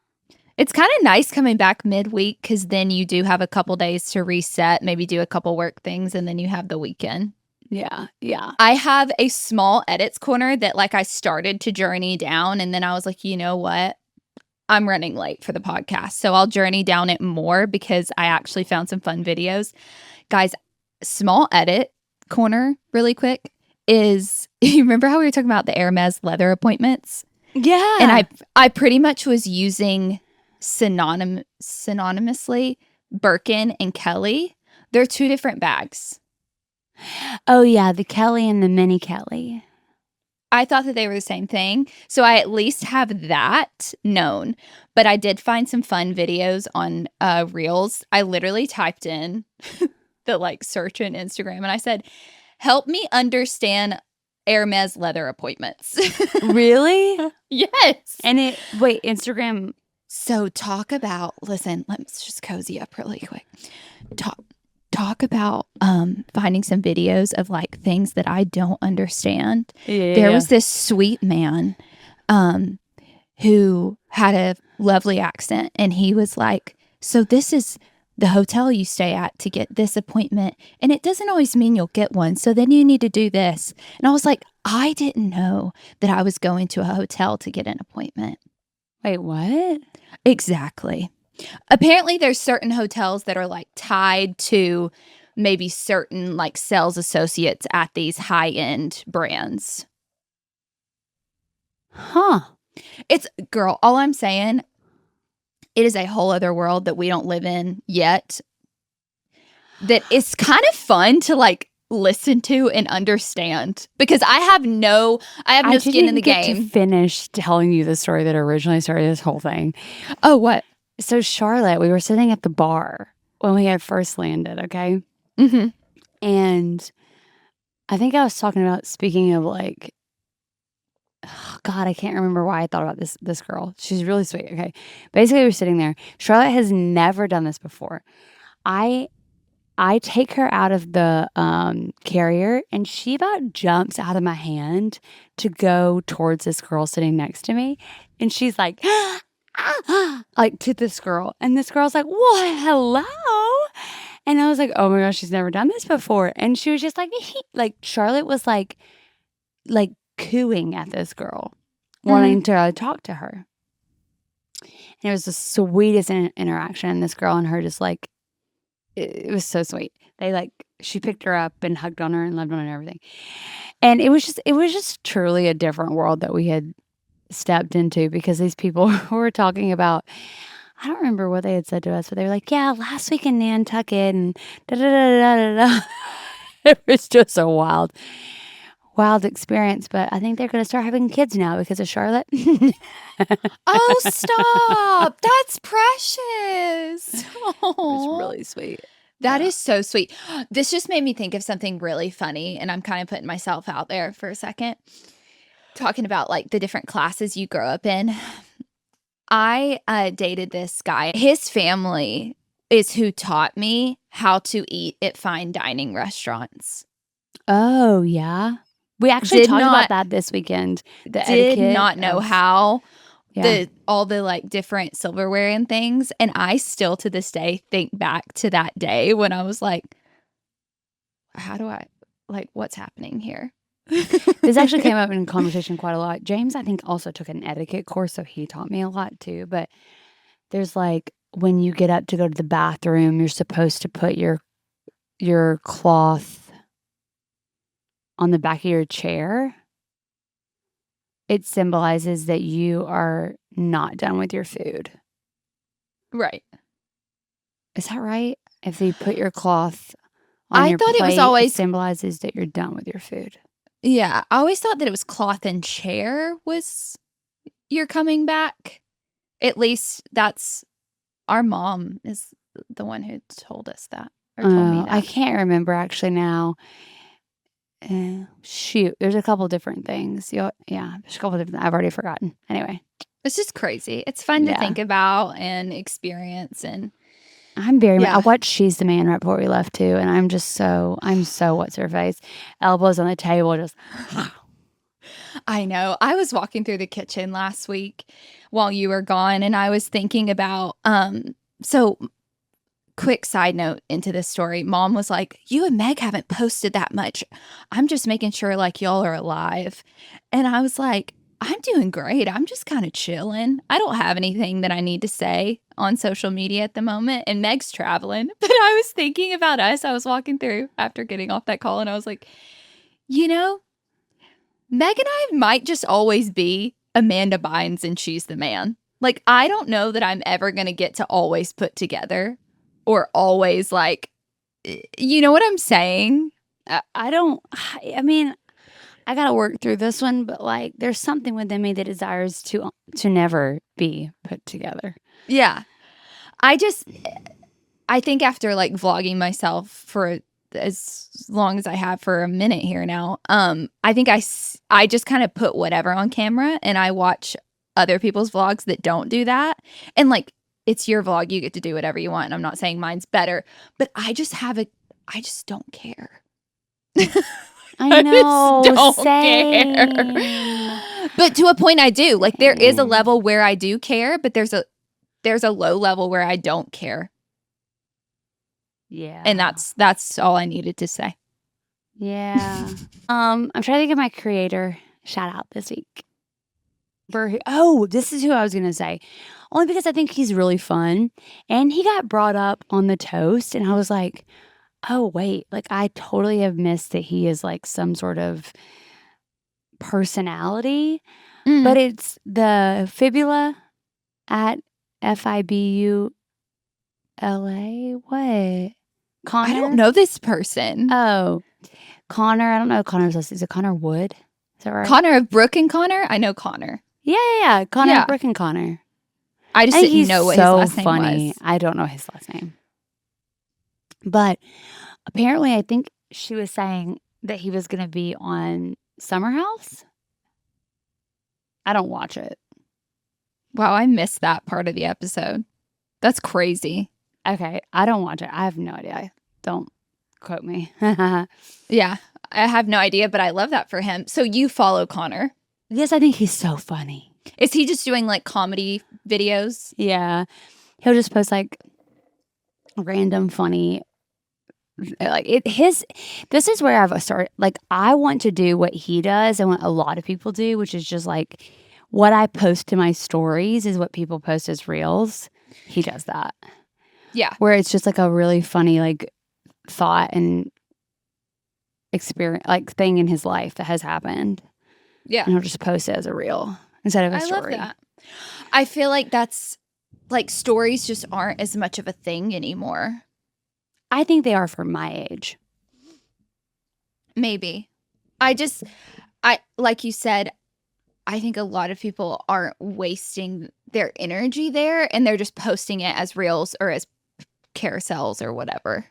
It's kind of nice coming back midweek because then you do have a couple days to reset, maybe do a couple work things, and then you have the weekend. Yeah. Yeah. I have a small edits corner that like I started to journey down and then I was like, you know what? I'm running late for the podcast. So I'll journey down it more because I actually found some fun videos. Guys, small edit corner really quick is, you remember how we were talking about the Hermes leather appointments? Yeah. And I pretty much was using synonymously Birkin and Kelly. They're two different bags. Oh, yeah. The Kelly and the mini Kelly. I thought that they were the same thing. So I at least have that known. But I did find some fun videos on Reels. I literally typed in the like search in Instagram and I said, help me understand Hermes leather appointments. Really? Yes. And Instagram. So listen, let's just cozy up really quick. Talk about finding some videos of like things that I don't understand. There was this sweet man who had a lovely accent and he was like, so this is the hotel you stay at to get this appointment and it doesn't always mean you'll get one, so then you need to do this. And I was like, I didn't know that I was going to a hotel to get an appointment. Wait, what? Exactly. Apparently there's certain hotels that are like tied to maybe certain like sales associates at these high-end brands. Huh. It's, girl, all I'm saying, it is a whole other world that we don't live in yet. That it's kind of fun to like listen to and understand because I have no skin in the game. I didn't get to finish telling you the story that originally started this whole thing. Oh, what? So Charlotte, we were sitting at the bar when we had first landed, okay? Mm-hmm. And I think I was talking about, speaking of like, oh God, I can't remember why I thought about this girl. She's really sweet, okay? Basically, we're sitting there. Charlotte has never done this before. I take her out of the carrier and she about jumps out of my hand to go towards this girl sitting next to me. And she's like, like to this girl. And this girl's like, what? Hello? And I was like, oh my gosh, she's never done this before. And she was just like, like Charlotte was like cooing at this girl, wanting to talk to her. And it was the sweetest interaction. And this girl and her just like, it was so sweet. She picked her up and hugged on her and loved on her and everything. And it was just truly a different world that we had stepped into because these people were talking about, I don't remember what they had said to us, but they were like, yeah, last week in Nantucket and da da da da da da. It was just a wild experience, but I think they're going to start having kids now because of Charlotte. Oh, stop. That's precious. It was really sweet. That is so sweet. This just made me think of something really funny, and I'm kind of putting myself out there for a second. Talking about like the different classes you grow up in. I dated this guy. His family is who taught me how to eat at fine dining restaurants. Oh, yeah. We actually talked about that this weekend. Did not know how. All the like different silverware and things. And I still to this day think back to that day when I was like, how do I, like, what's happening here? This actually came up in conversation quite a lot. James, I think, also took an etiquette course, so he taught me a lot too. But there's like, when you get up to go to the bathroom, you're supposed to put your your cloth on the back of your chair, it symbolizes that you are not done with your food. Right. Is that right? If you put your cloth on I your thought it was plate, it always symbolizes that you're done with your food. Yeah, I always thought that it was cloth and chair was you're coming back. At least that's our mom is the one who told us that or told me I that. can't remember actually now. Shoot, there's a couple different things. Yeah, there's a couple different. I've already forgotten. Anyway, It's just crazy. It's fun to think about and experience, and I'm very. I yeah. watched She's the Man right before we left too, and I'm so what's her face, elbows on the table, just. I know. I was walking through the kitchen last week while you were gone, and I was thinking about so quick side note into this story. Mom was like, "You and Meg haven't posted that much. I'm just making sure like y'all are alive." And I was like, "I'm doing great. I'm just kind of chilling. I don't have anything that I need to say on social media at the moment." And Meg's traveling. But I was thinking about us. I was walking through after getting off that call, and I was like, you know, Meg and I might just always be Amanda Bynes and She's the Man. Like, I don't know that I'm ever going to get to always put together or always like, you know what I'm saying? I don't. I mean, I got to work through this one, but like, there's something within me that desires to never be put together. Yeah. I think after like vlogging myself for as long as I have for a minute here now, I think I just kind of put whatever on camera and I watch other people's vlogs that don't do that. And like, it's your vlog, you get to do whatever you want. And I'm not saying mine's better, but I just don't care. I know, just don't same. care. But to a point I do. Like there is a level where I do care, but there's a low level where I don't care. Yeah. And that's all I needed to say. Yeah. I'm trying to think of my creator shout out this week. This is who I was gonna say. Only because I think he's really fun. And he got brought up on the toast, and I was like, oh wait, like I totally have missed that he is like some sort of personality. But it's the fibula at FIBULA. What? Connor? I don't know this person. Oh, Connor. I don't know Connor's list. Is it Connor Wood? Is that right? Connor of Brooke and Connor? I know Connor. Yeah. Connor Yeah. Brooke and Connor. I just didn't know what his last name was. I don't know his last name. But apparently, I think she was saying that he was going to be on Summer House. I don't watch it. Wow, I missed that part of the episode. That's crazy. Okay, I don't watch it. I have no idea. Don't quote me. Yeah, I have no idea, but I love that for him. So you follow Connor. Yes, I think he's so funny. Is he just doing like comedy videos? Yeah. He'll just post like random funny this is where I've started, like I want to do what he does and what a lot of people do, which is just like what I post to my stories is what people post as reels. He does that. Yeah. Where it's just like a really funny like thought and experience, like thing in his life that has happened. Yeah. And he'll just post it as a reel instead of a story. I love that. I feel like that's like stories just aren't as much of a thing anymore. I think they are for my age. Maybe. Like you said, I think a lot of people aren't wasting their energy there and they're just posting it as reels or as carousels or whatever.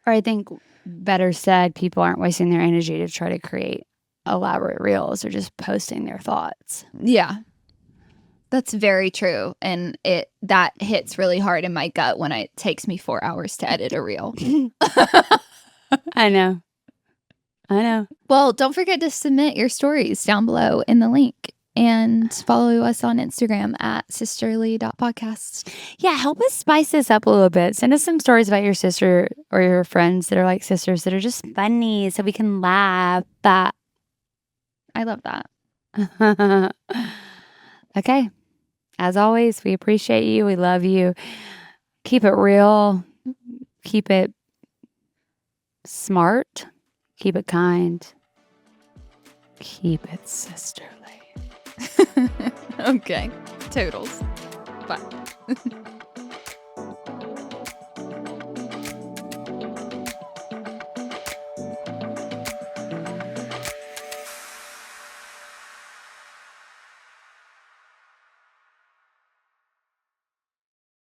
Or I think better said, people aren't wasting their energy to try to create elaborate reels. They're just posting their thoughts. Yeah. That's very true. And that hits really hard in my gut when it takes me 4 hours to edit a reel. I know. Well, don't forget to submit your stories down below in the link and follow us on Instagram at sisterly.podcast. Yeah, help us spice this up a little bit. Send us some stories about your sister or your friends that are like sisters that are just funny so we can laugh. I love that. Okay. As always, we appreciate you. We love you. Keep it real. Keep it smart, keep it kind, keep it sisterly. Okay. Totals. Bye.